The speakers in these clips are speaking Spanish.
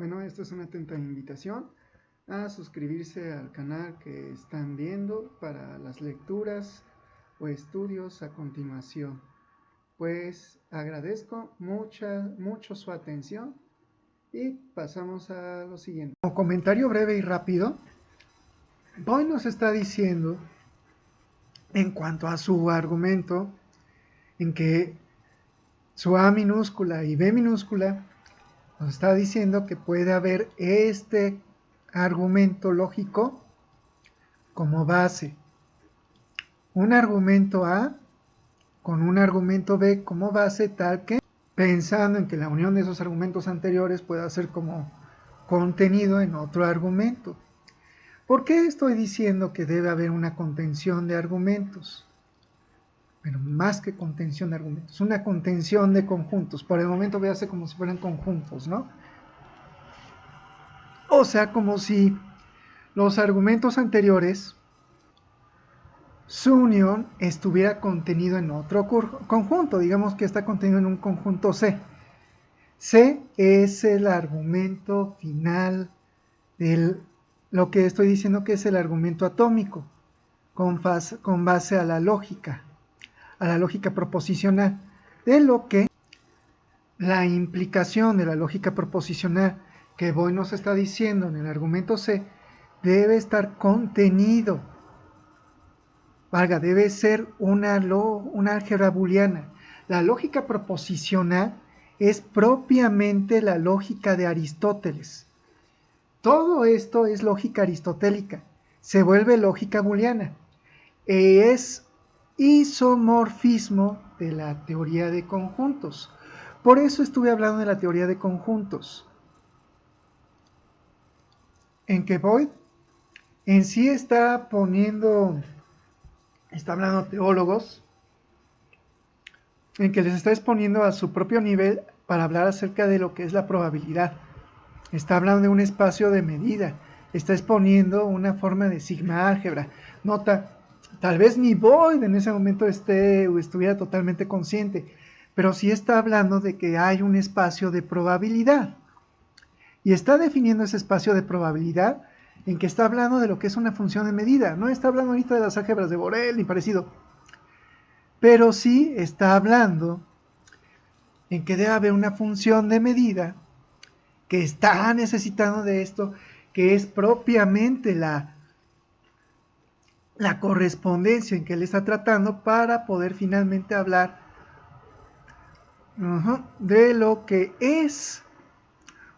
Bueno, esta es una atenta invitación a suscribirse al canal que están viendo para las lecturas o estudios a continuación. Pues agradezco mucho su atención y pasamos a lo siguiente. Como comentario breve y rápido, Boy nos está diciendo en cuanto a su argumento en que su A minúscula y B minúscula nos está diciendo que puede haber este argumento lógico como base. Un argumento A con un argumento B como base, tal que pensando en que la unión de esos argumentos anteriores pueda ser como contenido en otro argumento. ¿Por qué estoy diciendo que debe haber una contención de argumentos? Bueno, más que contención de argumentos, una contención de conjuntos. Por el momento véase como si fueran conjuntos, ¿no? O sea, como si los argumentos anteriores, su unión estuviera contenido en otro conjunto. Digamos que está contenido en un conjunto C. C es el argumento final de lo que estoy diciendo que es el argumento atómico, con base a la lógica proposicional, de lo que la implicación de la lógica proposicional que Boy nos está diciendo en el argumento C debe estar contenido, debe ser una álgebra booleana. La lógica proposicional es propiamente la lógica de Aristóteles. Todo esto es lógica aristotélica, se vuelve lógica booleana. Es isomorfismo de la teoría de conjuntos. Por eso estuve hablando de la teoría de conjuntos, en que Boyd en sí está hablando teólogos, en que les está exponiendo a su propio nivel para hablar acerca de lo que es la probabilidad. Está hablando de un espacio de medida, está exponiendo una forma de sigma álgebra. Nota, tal vez ni Boyd en ese momento estuviera totalmente consciente, pero sí está hablando de que hay un espacio de probabilidad. Y está definiendo ese espacio de probabilidad en que está hablando de lo que es una función de medida. No está hablando ahorita de las álgebras de Borel ni parecido, pero sí está hablando en que debe haber una función de medida que está necesitando de esto, que es propiamente la correspondencia en que él está tratando para poder finalmente hablar de lo que es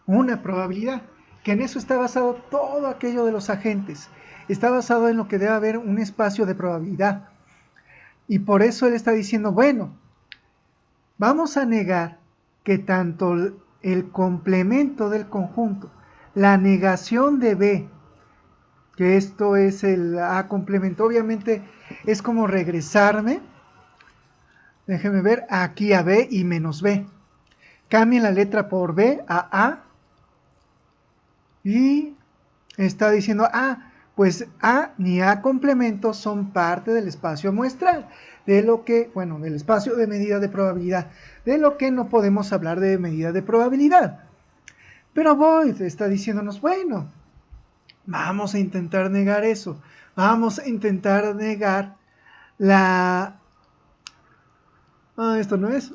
una probabilidad, que en eso está basado todo aquello de los agentes, está basado en lo que debe haber un espacio de probabilidad. Y por eso él está diciendo, bueno, vamos a negar que tanto el complemento del conjunto, la negación de B, que esto es el A complemento, obviamente es como regresarme, déjenme ver, aquí a B y menos B. Cambien la letra por B a A y está diciendo, pues A ni A complemento son parte del espacio muestral, de lo que, bueno, del espacio de medida de probabilidad, de lo que no podemos hablar de medida de probabilidad. Pero Boyd está diciéndonos, bueno, vamos a intentar negar eso, vamos a intentar negar esto no es,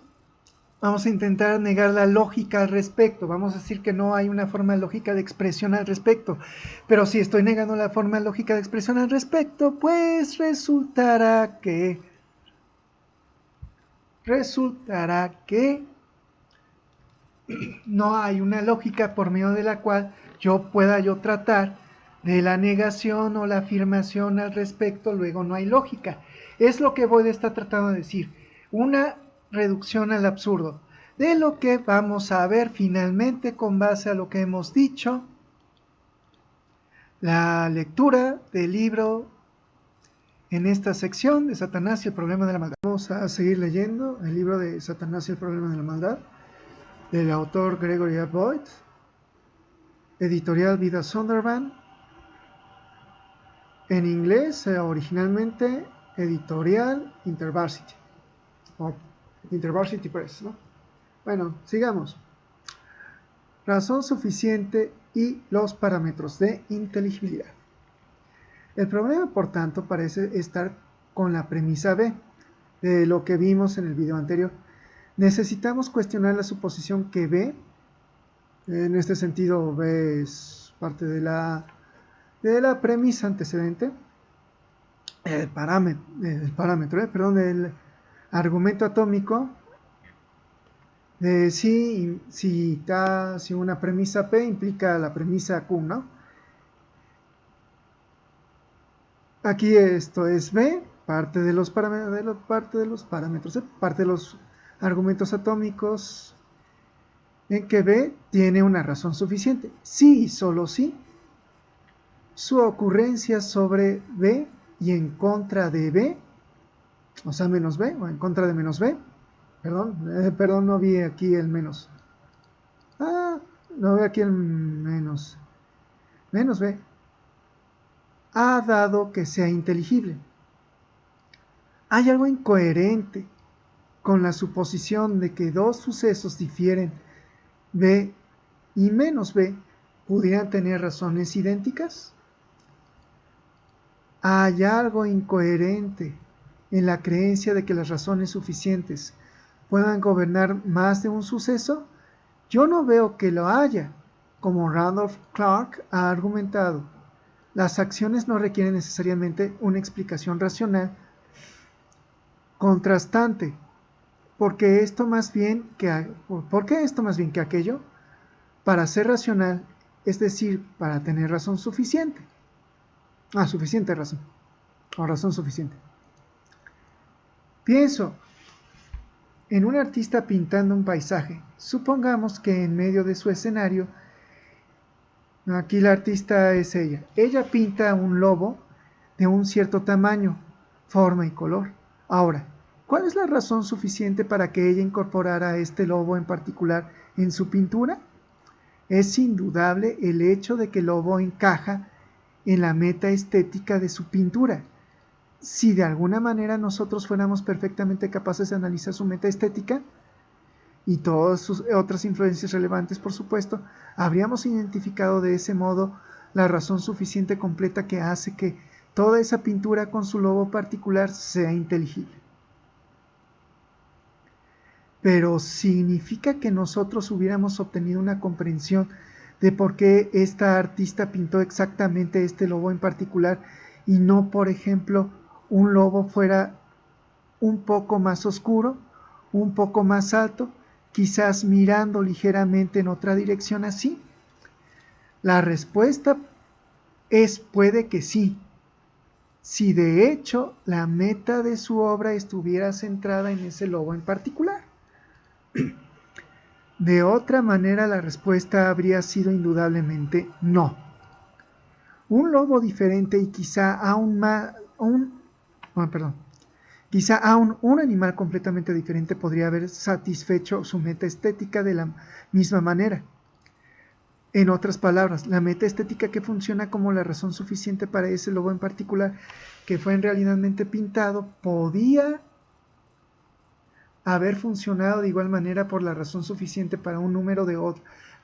vamos a intentar negar la lógica al respecto, vamos a decir que no hay una forma lógica de expresión al respecto, pero si estoy negando la forma lógica de expresión al respecto, pues resultará que no hay una lógica por medio de la cual yo pueda tratar de la negación o la afirmación al respecto, luego no hay lógica. Es lo que Boyd está tratando de decir, una reducción al absurdo, de lo que vamos a ver finalmente con base a lo que hemos dicho, la lectura del libro en esta sección de Satanás y el problema de la maldad. Vamos a seguir leyendo el libro de Satanás y el problema de la maldad, del autor Gregory A. Boyd, editorial Vida Zondervan, en inglés, originalmente editorial InterVarsity, o InterVarsity Press, ¿no? Bueno, sigamos. razón suficiente y los parámetros de inteligibilidad. El problema, por tanto, parece estar con la premisa B, de lo que vimos en el video anterior. Necesitamos cuestionar la suposición que B, en este sentido B es parte de la premisa antecedente, el argumento atómico, si una premisa P implica la premisa Q, ¿no? Aquí esto es B, parte de los argumentos atómicos, en que B tiene una razón suficiente. Si y solo si su ocurrencia sobre B y en contra de B, o sea, menos B, o en contra de menos B, perdón, no vi aquí el menos. No vi aquí el menos B, ha dado que sea inteligible. Hay algo incoherente con la suposición de que dos sucesos difieren, B y menos B, pudieran tener razones idénticas. Hay algo incoherente en la creencia de que las razones suficientes puedan gobernar más de un suceso. Yo no veo que lo haya. Como Randolph Clark ha argumentado, las acciones no requieren necesariamente una explicación racional contrastante, porque esto más bien que aquello, para ser racional, es decir, para tener razón suficiente. Suficiente razón, o razón suficiente. Pienso en un artista pintando un paisaje. Supongamos que en medio de su escenario, aquí la artista es ella. Ella pinta un lobo de un cierto tamaño, forma y color. Ahora, ¿cuál es la razón suficiente para que ella incorporara a este lobo en particular en su pintura? Es indudable el hecho de que el lobo encaja en la meta estética de su pintura. Si de alguna manera nosotros fuéramos perfectamente capaces de analizar su meta estética y todas sus otras influencias relevantes, por supuesto, habríamos identificado de ese modo la razón suficiente completa que hace que toda esa pintura con su logo particular sea inteligible. Pero significa que nosotros hubiéramos obtenido una comprensión de por qué esta artista pintó exactamente este lobo en particular y no, por ejemplo, un lobo fuera un poco más oscuro, un poco más alto, quizás mirando ligeramente en otra dirección así. La respuesta es puede que sí, si de hecho la meta de su obra estuviera centrada en ese lobo en particular. De otra manera, la respuesta habría sido indudablemente no. Un lobo diferente y quizá aún un animal completamente diferente podría haber satisfecho su meta estética de la misma manera. En otras palabras, la meta estética que funciona como la razón suficiente para ese lobo en particular, que fue en realidad pintado, podía haber funcionado de igual manera por la razón suficiente para un número de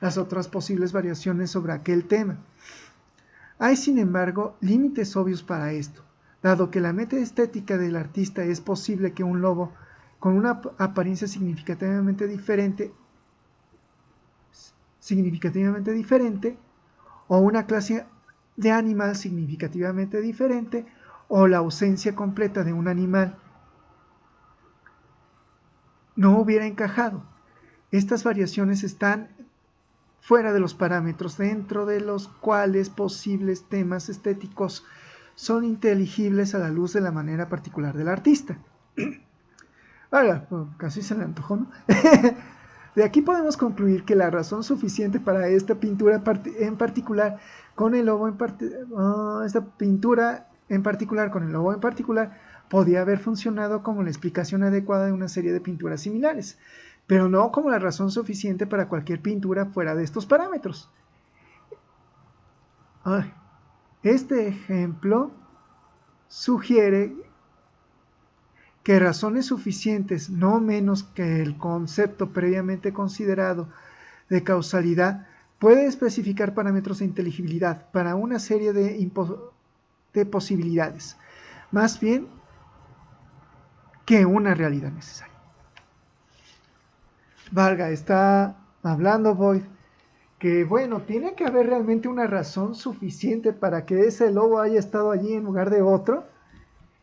las otras posibles variaciones sobre aquel tema. Hay, sin embargo, límites obvios para esto. Dado que la meta estética del artista es posible que un lobo con una apariencia significativamente diferente o una clase de animal significativamente diferente o la ausencia completa de un animal no hubiera encajado. Estas variaciones están fuera de los parámetros dentro de los cuales posibles temas estéticos son inteligibles a la luz de la manera particular del artista. Ahora, casi se le antojó, ¿no? De aquí podemos concluir que la razón suficiente para esta pintura en particular con el lobo podía haber funcionado como la explicación adecuada de una serie de pinturas similares, pero no como la razón suficiente para cualquier pintura fuera de estos parámetros. Este ejemplo sugiere que razones suficientes, no menos que el concepto previamente considerado de causalidad, puede especificar parámetros de inteligibilidad para una serie de posibilidades, más bien que una realidad necesaria. Valga, está hablando Boyd que bueno, tiene que haber realmente una razón suficiente para que ese lobo haya estado allí en lugar de otro.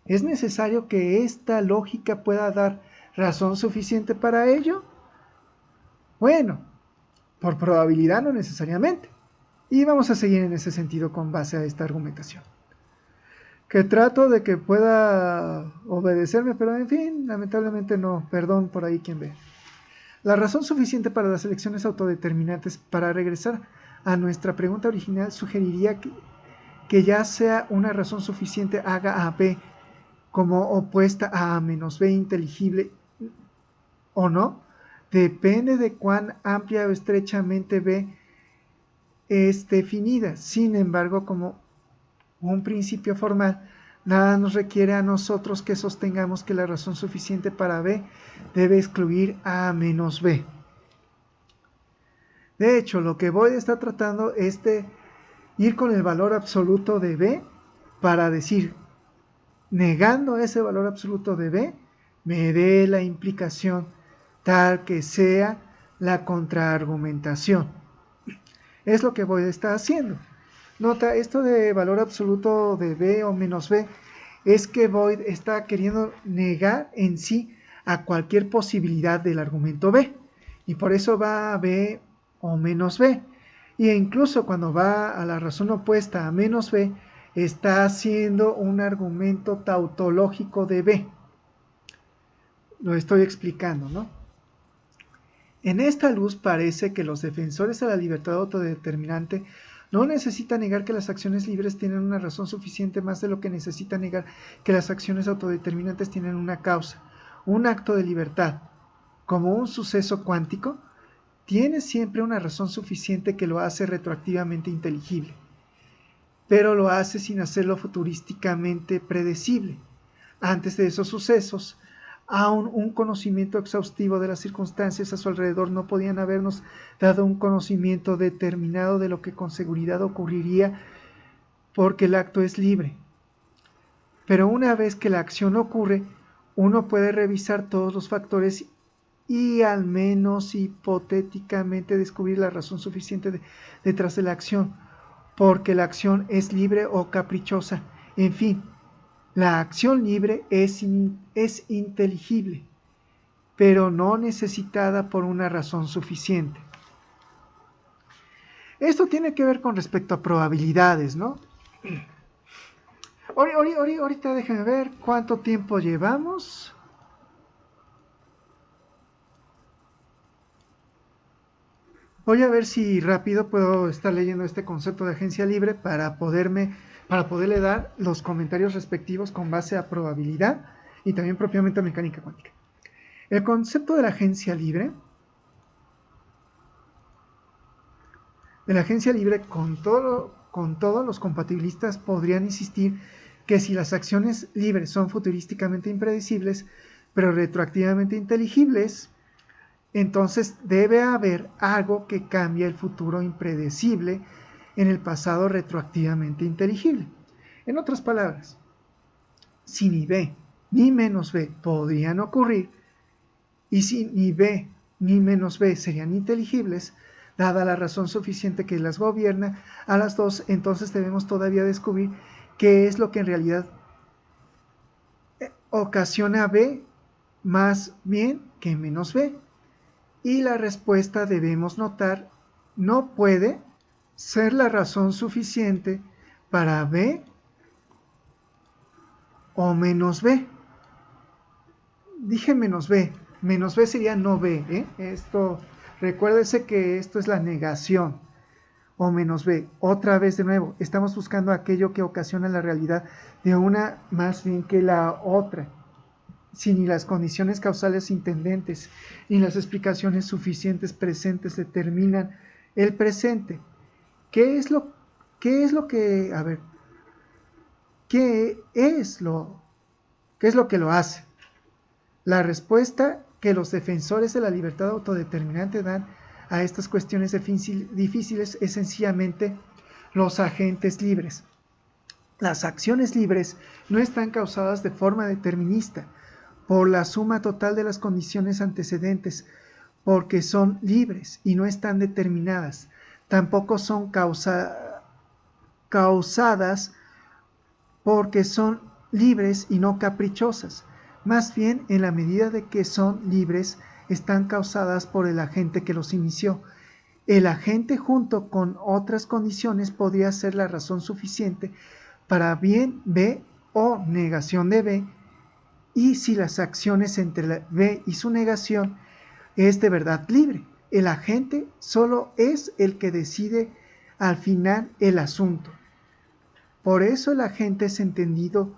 ¿Es necesario que esta lógica pueda dar razón suficiente para ello? Bueno, por probabilidad no necesariamente. Y vamos a seguir en ese sentido con base a esta argumentación. Que trato de que pueda obedecerme, pero en fin, lamentablemente no. Perdón por ahí quien ve. La razón suficiente para las elecciones autodeterminantes, para regresar a nuestra pregunta original, sugeriría que ya sea una razón suficiente haga a B como opuesta a menos B inteligible o no, depende de cuán amplia o estrechamente B es definida. Sin embargo, como un principio formal, nada nos requiere a nosotros que sostengamos que la razón suficiente para B debe excluir a menos B. De hecho, lo que Boyd está tratando es de ir con el valor absoluto de B para decir, negando ese valor absoluto de B, me dé la implicación tal que sea la contraargumentación. Es lo que Boyd está haciendo. Nota, esto de valor absoluto de B o menos B, es que Boyd está queriendo negar en sí a cualquier posibilidad del argumento B. Y por eso va a B o menos B. Y incluso cuando va a la razón opuesta a menos B, está haciendo un argumento tautológico de B. Lo estoy explicando, ¿no? En esta luz parece que los defensores de la libertad autodeterminante no necesitan negar que las acciones libres tienen una razón suficiente más de lo que necesitan negar que las acciones autodeterminantes tienen una causa. Un acto de libertad, como un suceso cuántico, tiene siempre una razón suficiente que lo hace retroactivamente inteligible, pero lo hace sin hacerlo futurísticamente predecible. Antes de esos sucesos, aún un conocimiento exhaustivo de las circunstancias a su alrededor no podían habernos dado un conocimiento determinado de lo que con seguridad ocurriría porque el acto es libre. Pero una vez que la acción ocurre, uno puede revisar todos los factores y al menos hipotéticamente descubrir la razón suficiente detrás de la acción, porque la acción es libre o caprichosa. En fin, la acción libre es inteligible, pero no necesitada por una razón suficiente. Esto tiene que ver con respecto a probabilidades, ¿no? Ahorita déjenme ver cuánto tiempo llevamos. Voy a ver si rápido puedo estar leyendo este concepto de agencia libre para poderle dar los comentarios respectivos con base a probabilidad y también propiamente a mecánica cuántica. El concepto de la agencia libre, con todos los compatibilistas podrían insistir que si las acciones libres son futurísticamente impredecibles, pero retroactivamente inteligibles, entonces debe haber algo que cambie el futuro impredecible en el pasado retroactivamente inteligible. En otras palabras, si ni B ni menos B podrían ocurrir, y si ni B ni menos B serían inteligibles, dada la razón suficiente que las gobierna a las dos, entonces debemos todavía descubrir qué es lo que en realidad ocasiona B más bien que menos B. Y la respuesta, debemos notar, no puede ser la razón suficiente para B o menos B. Dije menos B sería no B, ¿eh? Recuérdese que esto es la negación, o menos B. Otra vez de nuevo, estamos buscando aquello que ocasiona la realidad de una más bien que la otra. Si ni las condiciones causales intendentes ni las explicaciones suficientes presentes determinan el presente, ¿qué es lo que lo hace? La respuesta que los defensores de la libertad autodeterminante dan a estas cuestiones difíciles es sencillamente los agentes libres. Las acciones libres no están causadas de forma determinista por la suma total de las condiciones antecedentes, porque son libres y no están determinadas. Tampoco son causadas porque son libres y no caprichosas. Más bien, en la medida de que son libres, están causadas por el agente que los inició. El agente, junto con otras condiciones, podría ser la razón suficiente para bien B o negación de B, y si las acciones entre la B y su negación es de verdad libre. El agente solo es el que decide al final el asunto. Por eso el agente es entendido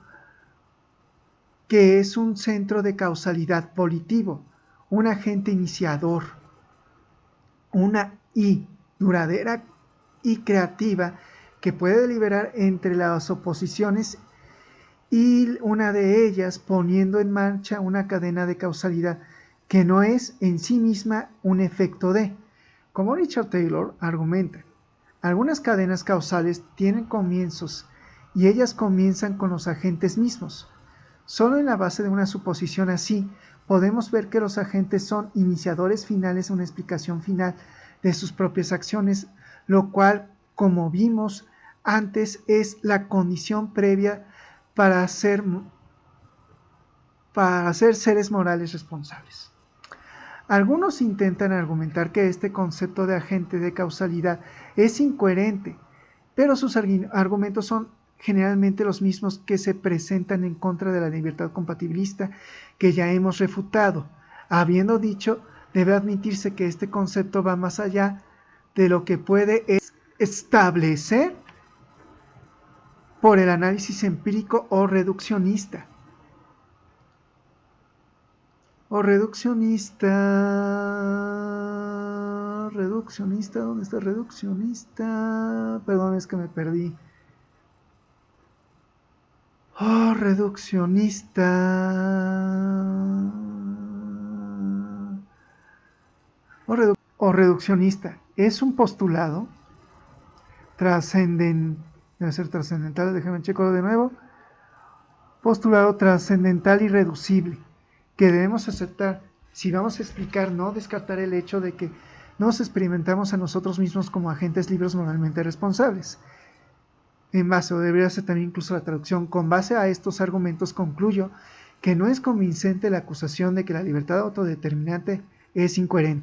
que es un centro de causalidad volitivo, un agente iniciador, una I duradera y creativa que puede deliberar entre las oposiciones y una de ellas poniendo en marcha una cadena de causalidad que no es en sí misma un efecto de. Como Richard Taylor argumenta, algunas cadenas causales tienen comienzos y ellas comienzan con los agentes mismos. Solo en la base de una suposición así podemos ver que los agentes son iniciadores finales de una explicación final de sus propias acciones, lo cual, como vimos antes, es la condición previa para ser seres morales responsables. Algunos intentan argumentar que este concepto de agente de causalidad es incoherente, pero sus argumentos son generalmente los mismos que se presentan en contra de la libertad compatibilista que ya hemos refutado. Habiendo dicho, debe admitirse que este concepto va más allá de lo que puede establecer por el análisis empírico o reduccionista. Reduccionista, ¿dónde está reduccionista? Perdón, es que me perdí. Reduccionista. Reduccionista. Es un postulado debe ser trascendental, déjame checarlo de nuevo. Postulado trascendental y reducible, que debemos aceptar si vamos a explicar, no descartar el hecho de que nos experimentamos a nosotros mismos como agentes libres moralmente responsables. En base, o debería ser también incluso la traducción, con base a estos argumentos concluyo que no es convincente la acusación de que la libertad autodeterminante es incoherente.